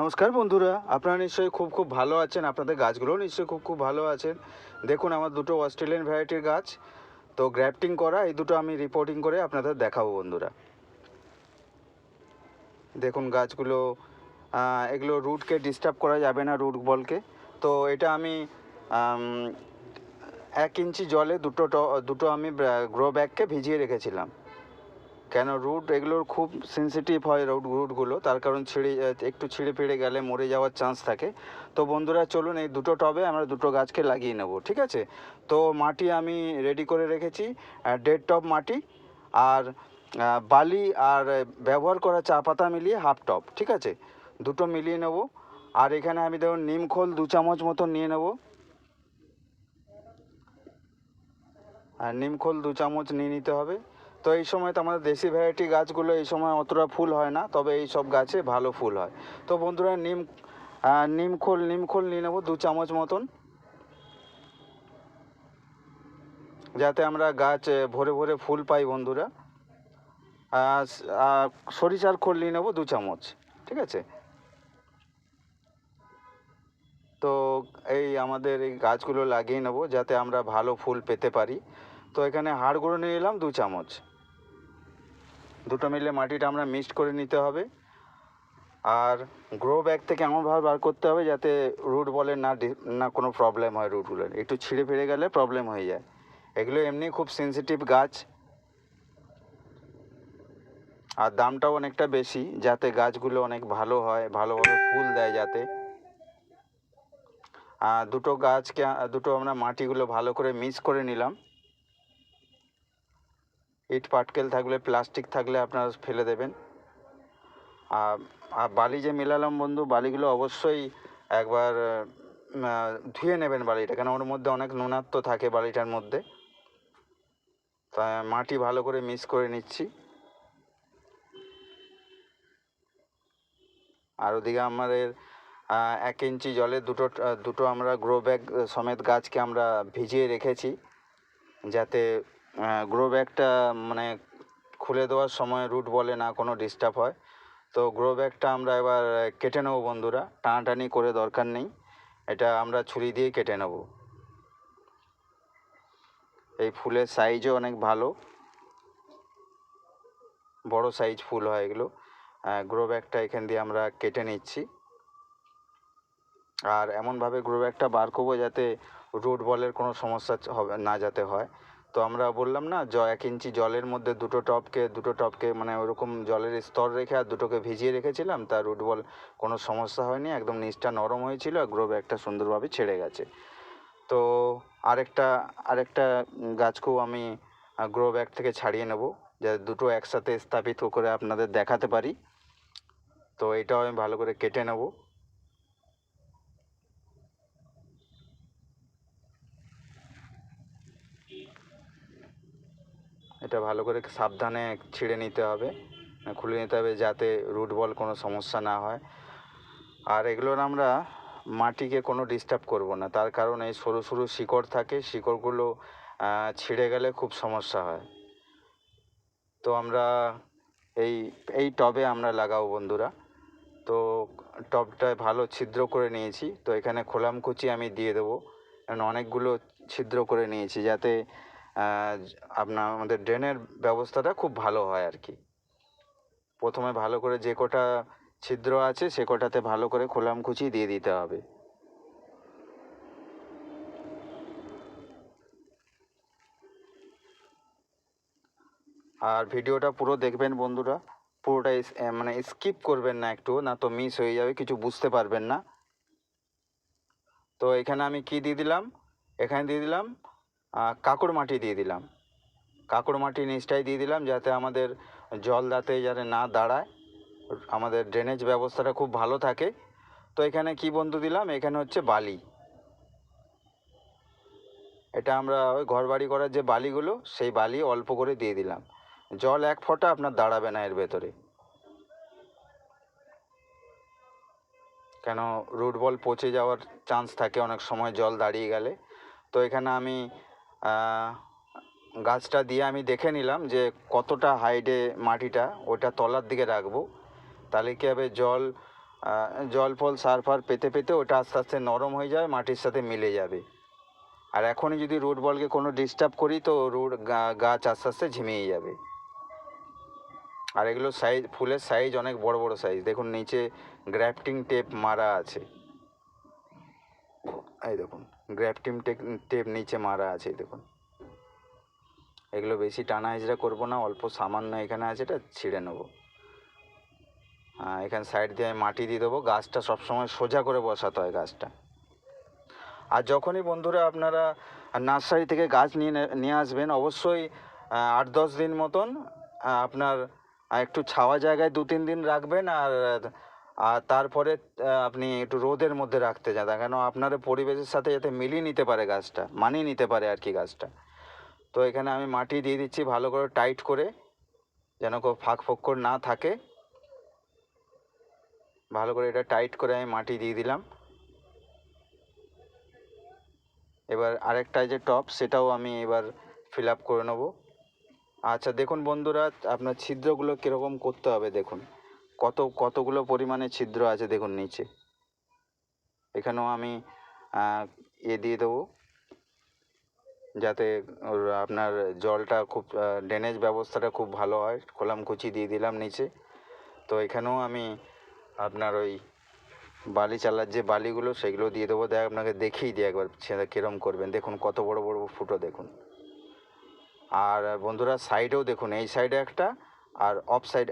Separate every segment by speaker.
Speaker 1: নমস্কার বন্ধুরা, আপনারা নিশ্চয়ই খুব ভালো আছেন। আপনাদের গাছগুলোও নিশ্চয়ই খুব ভালো আছেন। দেখুন আমার দুটো অস্ট্রেলিয়ান ভ্যারাইটির গাছ, তো গ্রাফটিং করা এই দুটো আমি রিপোর্টিং করে আপনাদের দেখাবো বন্ধুরা। দেখুন গাছগুলো, এগুলো রুটকে ডিস্টার্ব করা যাবে না, রুট বলকে। তো এটা আমি 1 ইঞ্চি জলে দুটো আমি গ্রো ব্যাগকে ভিজিয়ে রেখেছিলাম। কেন রুট এগুলোর খুব সেন্সিটিভ হয় রুটগুলো, তার কারণ একটু ছিঁড়ে ফিরে গেলে মরে যাওয়ার চান্স থাকে। তো বন্ধুরা চলুন এই দুটো টবে আমরা দুটো গাছকে লাগিয়ে নেব, ঠিক আছে? তো মাটি আমি রেডি করে রেখেছি, 1.5 টব মাটি আর বালি আর ব্যবহার করা চা পাতা মিলিয়ে 1/2 টব, ঠিক আছে? দুটো মিলিয়ে নেব। আর এখানে আমি দেখুন নিমখোল 2 চামচ মতো নিয়ে নেব। আর নিমখোল 2 চামচ নিয়ে নিতে হবে। তো এই সময় তো আমাদের দেশি ভ্যারাইটি গাছগুলো এই সময় অতটা ফুল হয় না, তবে এই সব গাছে ভালো ফুল হয়। তো বন্ধুরা নিমখোল নিয়ে নেবো 2 চামচ মতন, যাতে আমরা গাছ ভরে ভরে ফুল পাই বন্ধুরা। সরিষার খোল নিয়ে নেবো 2 চামচ, ঠিক আছে? তো এই আমাদের এই গাছগুলো লাগিয়ে নেবো যাতে আমরা ভালো ফুল পেতে পারি। তো এখানে হাড় গুঁড়ো নিয়ে নিলাম 2 চামচ। দুটো মিলে মাটিটা আমরা মিক্সড করে নিতে হবে। আর গ্রো ব্যাগ থেকে এমনভাবে বার করতে হবে যাতে রুট বলে না কোনো প্রবলেম হয়, রুটগুলোর একটু ছিঁড়ে ফিরে গেলে প্রবলেম হয়ে যায়। এগুলো এমনি খুব সেন্সিটিভ গাছ, আর দামটাও অনেকটা বেশি, যাতে গাছগুলো অনেক ভালো হয়, ভালোভাবে ফুল দেয় যাতে। দুটো আমরা মাটিগুলো ভালো করে মিক্স করে নিলাম। ইট পাটকেল থাকলে, প্লাস্টিক থাকলে আপনারা ফেলে দেবেন। আর বালি যে মেলালাম বন্ধু, বালিগুলো অবশ্যই একবার ধুয়ে নেবেন বালিটা, কেন ওর মধ্যে অনেক নুনাত্ব থাকে বালিটার মধ্যে। তাই মাটি ভালো করে মিক্স করে নিচ্ছি। আর ওদিকে আমাদের 1 ইঞ্চি জলে দুটো আমরা গ্রো ব্যাগ সমেত গাছকে আমরা ভিজিয়ে রেখেছি, যাতে গ্রো ব্যাগটা মানে খুলে দেওয়ার সময় রুট বলে না কোনো ডিস্টার্ব হয়। তো গ্রো ব্যাগটা আমরা এবার কেটে নেবো বন্ধুরা, টানাটানি করে দরকার নেই, এটা আমরা ছুরি দিয়ে কেটে নেব। এই ফুলের সাইজও অনেক ভালো, বড় সাইজ ফুল হয় এগুলো। গ্রো ব্যাগটা এখান দিয়ে আমরা কেটে নিচ্ছি। আর এমনভাবে গ্রো ব্যাগটা বার করবো যাতে রুট বলের কোনো সমস্যা হবে না যাতে হয়। তো আমরা বললাম না 1 ইঞ্চি জলের মধ্যে দুটো টবকে মানে ওরকম জলের স্তর রেখে আর দুটোকে ভিজিয়ে রেখেছিলাম, তা রুট বল কোনো সমস্যা হয়নি, একদম নিচটা নরম হয়েছিল আর গ্রো ব্যাগটা সুন্দরভাবে ছেড়ে গেছে। তো আরেকটা গাছকেও আমি গ্রো ব্যাগ থেকে ছাড়িয়ে নেব, যাতে দুটো একসাথে স্থাপিত করে আপনাদের দেখাতে পারি। তো এটাও আমি ভালো করে কেটে নেব। এটা ভালো করে সাবধানে ছিঁড়ে নিতে হবে, খুলে নিতে হবে, যাতে রুট বল কোনো সমস্যা না হয়। আর এগুলোর আমরা মাটিকে কোনো ডিস্টার্ব করব না, তার কারণ এই সরু সরু শিকড় থাকে, শিকড়গুলো ছিঁড়ে গেলে খুব সমস্যা হয়। তো আমরা এই এই টবে আমরা লাগাবো বন্ধুরা। তো টবটায় ভালো ছিদ্র করে নিয়েছি, তো এখানে খোলামকুচি আমি দিয়ে দেবো, কারণ অনেকগুলো ছিদ্র করে নিয়েছি যাতে আমাদের ড্রেনের ব্যবস্থাটা খুব ভালো হয় আর কি। প্রথমে ভালো করে যে কটা ছিদ্র আছে সে কটাতে ভালো করে খোলামকুচি দিয়ে দিতে হবে। আর ভিডিওটা পুরো দেখবেন বন্ধুরা, পুরোটাই মানে স্কিপ করবেন না একটু, না তো মিস হয়ে যাবে, কিছু বুঝতে পারবেন না। তো এখানে আমি কি দিয়ে দিলাম, এখানে দিয়ে দিলাম কাঁকড় মাটি দিয়ে দিলাম। কাঁকড় মাটি নিচটাই দিয়ে দিলাম যাতে আমাদের জল যাতে না দাঁড়ায়, আমাদের ড্রেনেজ ব্যবস্থাটা খুব ভালো থাকে। তো এখানে কি বন্ধু দিলাম, এখানে হচ্ছে বালি। এটা আমরা ওই ঘর বাড়ি করার যে বালিগুলো, সেই বালি অল্প করে দিয়ে দিলাম। জল 1 ফোঁটা আপনার দাঁড়াবে না এর ভেতরে, কেন রুট বল পচে যাওয়ার চান্স থাকে অনেক সময় জল দাঁড়িয়ে গেলে। তো এখানে আমি গাছটা দিয়ে আমি দেখে নিলাম যে কতটা হাইটে মাটিটা, ওটা তলার দিকে রাখবো, তাহলে কী হবে জল জল ফল সার ফার পেতে পেতে ওটা আস্তে আস্তে নরম হয়ে যাবে, মাটির সাথে মিলে যাবে। আর এখনই যদি রুট বলকে কোনো ডিস্টার্ব করি তো গাছ আস্তে আস্তে ঝিমিয়ে যাবে। আর এগুলো সাইজ, ফুলের সাইজ অনেক বড় বড় সাইজ। দেখুন নিচে গ্রাফটিং টেপ মারা আছে, এই দেখুন গ্রাফটিং টেপ নিচে মারা আছে, এই দেখুন। এগুলো বেশি টানা হেঁচড়া করবো না, অল্প সামান্য এখানে আছে, এটা ছিঁড়ে নেবো। এখানে সাইড দিয়ে আমি মাটি দিয়ে দেবো। গাছটা সবসময় সোজা করে বসাতে হয় গাছটা। আর যখনই বন্ধুরা আপনারা নার্সারি থেকে গাছ নিয়ে আসবেন, অবশ্যই 8-10 দিন মতন আপনার একটু ছাওয়া জায়গায় 2-3 দিন রাখবেন। আর তারপরে আপনি একটু রোদের মধ্যে রাখতে যান, কেন আপনার পরিবেশের সাথে যাতে মিলিয়ে নিতে পারে গাছটা, মানিয়ে নিতে পারে আর কি গাছটা। তো এখানে আমি মাটি দিয়ে দিচ্ছি ভালো করে টাইট করে, যেন কেউ ফাঁক ফোকর না থাকে। ভালো করে এটা টাইট করে আমি মাটি দিয়ে দিলাম। এবার আরেকটা যে টপ, সেটাও আমি এবার ফিল আপ করে নেব। আচ্ছা দেখুন বন্ধুরা, আপনার ছিদ্রগুলো কীরকম করতে হবে দেখুন, কতগুলো পরিমাণে ছিদ্র আছে দেখুন নিচে। এখানেও আমি দিয়ে দেবো, যাতে আপনার জলটা খুব ড্রেনেজ ব্যবস্থাটা খুব ভালো হয়। খোলামকুচি দিয়ে দিলাম নিচে। তো এখানেও আমি আপনার ওই বালি চালার যে বালিগুলো সেগুলো দিয়ে দেবো। আপনাকে দেখিয়ে দিই একবার সেটা কীরকম করবেন। দেখুন কত বড় বড় ফুটো দেখুন। আর বন্ধুরা সাইডেও দেখুন, এই সাইডে একটা, আর অফ সাইড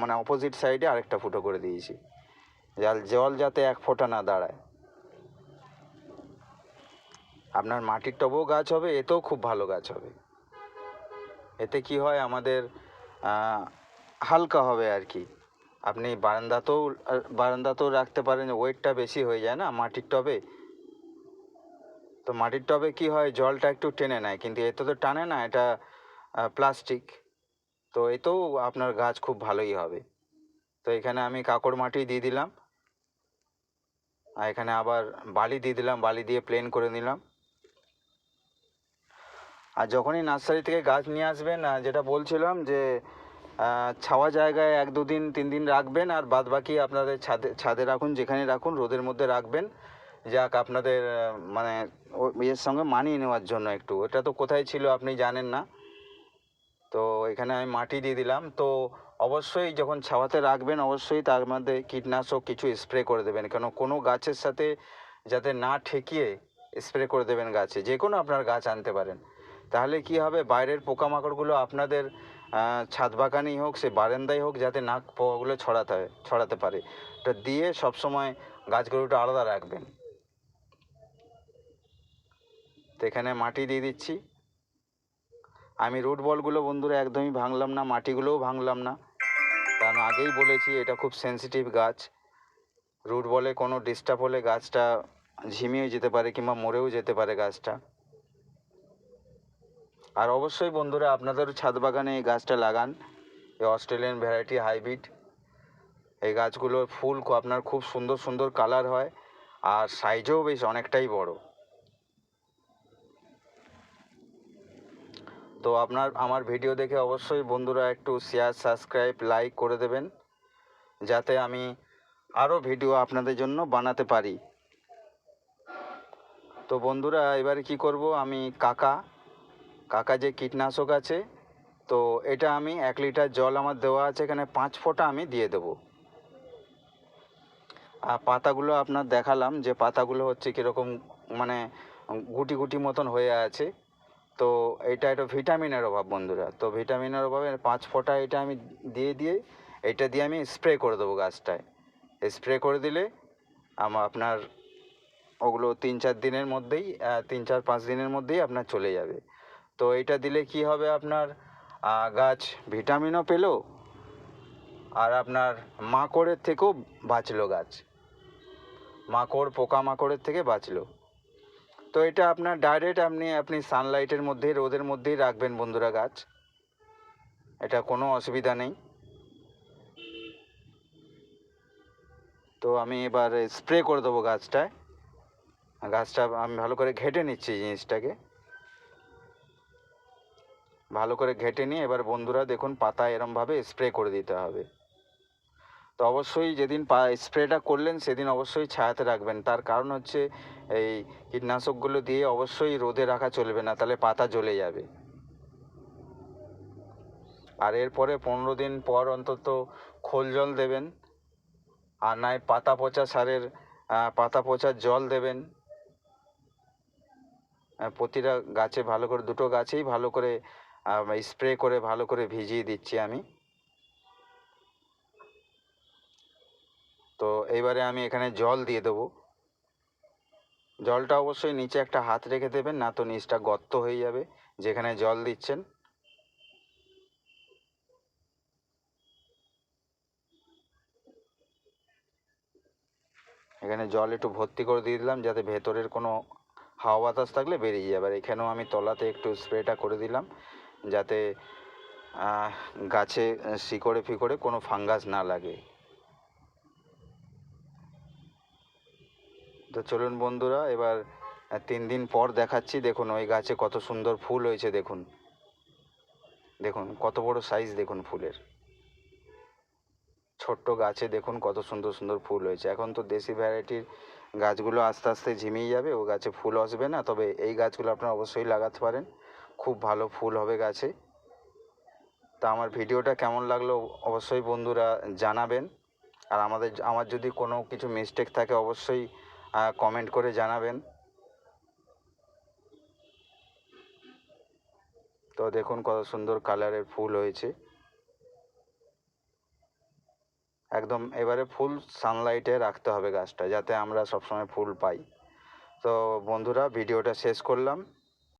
Speaker 1: মানে অপোজিট সাইডে আরেকটা ফুটো করে দিয়েছি, জল যাতে এক ফোঁটা না দাঁড়ায়। আপনার মাটির টবেও গাছ হবে, এতেও খুব ভালো গাছ হবে। এতে কি হয়, আমাদের হালকা হবে আর কি। আপনি বারান্দাতেও রাখতে পারেন, ওয়েটটা বেশি হয়ে যায় না মাটির টবে। তো মাটির টবে কি হয়, জলটা একটু টেনে নেয়, কিন্তু এতে তো টানে না, এটা প্লাস্টিক। তো এতেও আপনার গাছ খুব ভালোই হবে। তো এখানে আমি কাঁকড় মাটি দিয়ে দিলাম, আর এখানে আবার বালি দিয়ে দিলাম, বালি দিয়ে প্লেন করে নিলাম। আর যখনই নার্সারি থেকে গাছ নিয়ে আসবেন, যেটা বলছিলাম যে ছাওয়া জায়গায় 1-2 দিন 3 দিন রাখবেন, আর বাদ বাকি আপনাদের ছাদে রাখুন, যেখানে রাখুন রোদের মধ্যে রাখবেন। যাক আপনাদের মানে ইয়ের সঙ্গে মানিয়ে নেওয়ার জন্য একটু, ওটা তো কোথায় ছিল আপনি জানেন না। তো এখানে আমি মাটি দিয়ে দিলাম। তো অবশ্যই যখন ছাওয়াতে রাখবেন, অবশ্যই তার মধ্যে কীটনাশক কিছু স্প্রে করে দেবেন, কেন কোনো গাছের সাথে যাতে না ঠেকিয়ে স্প্রে করে দেবেন গাছে, যে কোনো আপনার গাছ আনতে পারেন। তাহলে কি হবে, বাইরের পোকামাকড়গুলো আপনাদের ছাদ বাগানেই হোক, সে বারান্দায় হোক, যাতে না পোকাগুলো ছড়াতে পারে। এটা দিয়ে সবসময় গাছগুলোটা আলাদা রাখবেন। তো এখানে মাটি দিয়ে দিচ্ছি। আমি রুট বলগুলো বন্ধুরা একদমই ভাঙলাম না, মাটিগুলোও ভাঙলাম না, কারণ আগেই বলেছি এটা খুব সেন্সিটিভ গাছ। রুট বলে কোনো ডিস্টার্ব হলে গাছটা ঝিমিয়ে যেতে পারে, কিংবা মরেও যেতে পারে গাছটা। আর অবশ্যই বন্ধুরা আপনাদের ছাদ বাগানে এই গাছটা লাগান, এই অস্ট্রেলিয়ান ভ্যারাইটি হাইব্রিড। এই গাছগুলোর ফুল আপনার খুব সুন্দর সুন্দর কালার হয়, আর সাইজও বেশ অনেকটাই বড়। তো আমার ভিডিও দেখে অবশ্যই বন্ধুরা একটু শেয়ার, সাবস্ক্রাইব, লাইক করে দেবেন, যাতে আমি আরও ভিডিও আপনাদের জন্য বানাতে পারি। তো বন্ধুরা এবারে কি করব, আমি কাকা যে কীটনাশক আছে, তো এটা আমি 1 লিটার জল আমার দেওয়া আছে, এখানে 5 ফোঁটা আমি দিয়ে দেবো। আর পাতাগুলো আপনার দেখালাম যে পাতাগুলো হচ্ছে কীরকম, মানে গুটি গুটি মতন হয়ে আছে। তো এটা একটা ভিটামিনের অভাব বন্ধুরা। তো ভিটামিনের অভাবে 5 ফোঁটা এটা আমি দিয়ে এটা দিয়ে আমি স্প্রে করে দেবো গাছটায়। স্প্রে করে দিলে আপনার ওগুলো 3-4 দিনের মধ্যেই 3-4-5 দিনের মধ্যেই আপনার চলে যাবে। তো এটা দিলে কি হবে, আপনার গাছ ভিটামিনও পেলো, আর আপনার মাকড়ের থেকেও বাঁচলো গাছ, পোকামাকড়ের থেকে বাঁচলো। তো এটা আপনার ডাইরেক্ট আপনি সানলাইটের মধ্যেই, রোদের মধ্যেই রাখবেন বন্ধুরা গাছ, এটা কোনো অসুবিধা নেই। তো আমি এবার স্প্রে করে দেবো গাছটা আমি ভালো করে ঘেটে নিচ্ছি জিনিসটাকে, ভালো করে ঘেটে নিয়ে এবার বন্ধুরা দেখুন পাতা এরমভাবে স্প্রে করে দিতে হবে। তো অবশ্যই যেদিন স্প্রেটা করলেন সেদিন অবশ্যই ছায়াতে রাখবেন। তার কারণ হচ্ছে এই কীটনাশকগুলো দিয়ে অবশ্যই রোদে রাখা চলবে না, তাহলে পাতা জ্বলে যাবে। আর এরপরে 15 দিন পর অন্তত খোল জল দেবেন, আর নয় পাতা পচা সারের পাতা পচার জল দেবেন। প্রতিটা গাছে ভালো করে, দুটো গাছেই ভালো করে স্প্রে করে ভালো করে ভিজিয়ে দিচ্ছি আমি। তো এইবারে আমি এখানে জল দিয়ে দেবো। জলটা অবশ্যই নিচে একটা হাত রেখে দেবেন, না তো নিচটা গর্ত হয়ে যাবে যেখানে জল দিচ্ছেন। এখানে জল একটু ভর্তি করে দিয়ে দিলাম যাতে ভেতরের কোনো হাওয়া বাতাস থাকলে বেরিয়ে যাবে। আর এখানেও আমি তলাতে একটু স্প্রেটা করে দিলাম যাতে গাছে শিকড়ে ফিকড়ে কোনো ফাঙ্গাস না লাগে। তো চলুন বন্ধুরা, এবার 3 দিন পর দেখাচ্ছি। দেখুন ওই গাছে কত সুন্দর ফুল হয়েছে, দেখুন দেখুন কত বড় সাইজ, দেখুন ফুলের। ছোট্ট গাছে দেখুন কত সুন্দর সুন্দর ফুল হয়েছে। এখন তো দেশি ভ্যারাইটির গাছগুলো আস্তে আস্তে ঝিমিয়ে যাবে, ও গাছে ফুল আসবে না, তবে এই গাছগুলো আপনারা অবশ্যই লাগাতে পারেন, খুব ভালো ফুল হবে গাছে। তা আমার ভিডিওটা কেমন লাগলো অবশ্যই বন্ধুরা জানাবেন। আর আমার যদি কোনো কিছু মিস্টেক থাকে অবশ্যই কমেন্ট করে জানাবেন। তো দেখুন কত সুন্দর কালারের ফুল হয়েছে একদম। এবারে ফুল সানলাইটে রাখতে হবে গাছটা, যাতে আমরা সবসময় ফুল পাই। তো বন্ধুরা, ভিডিওটা শেষ করলাম।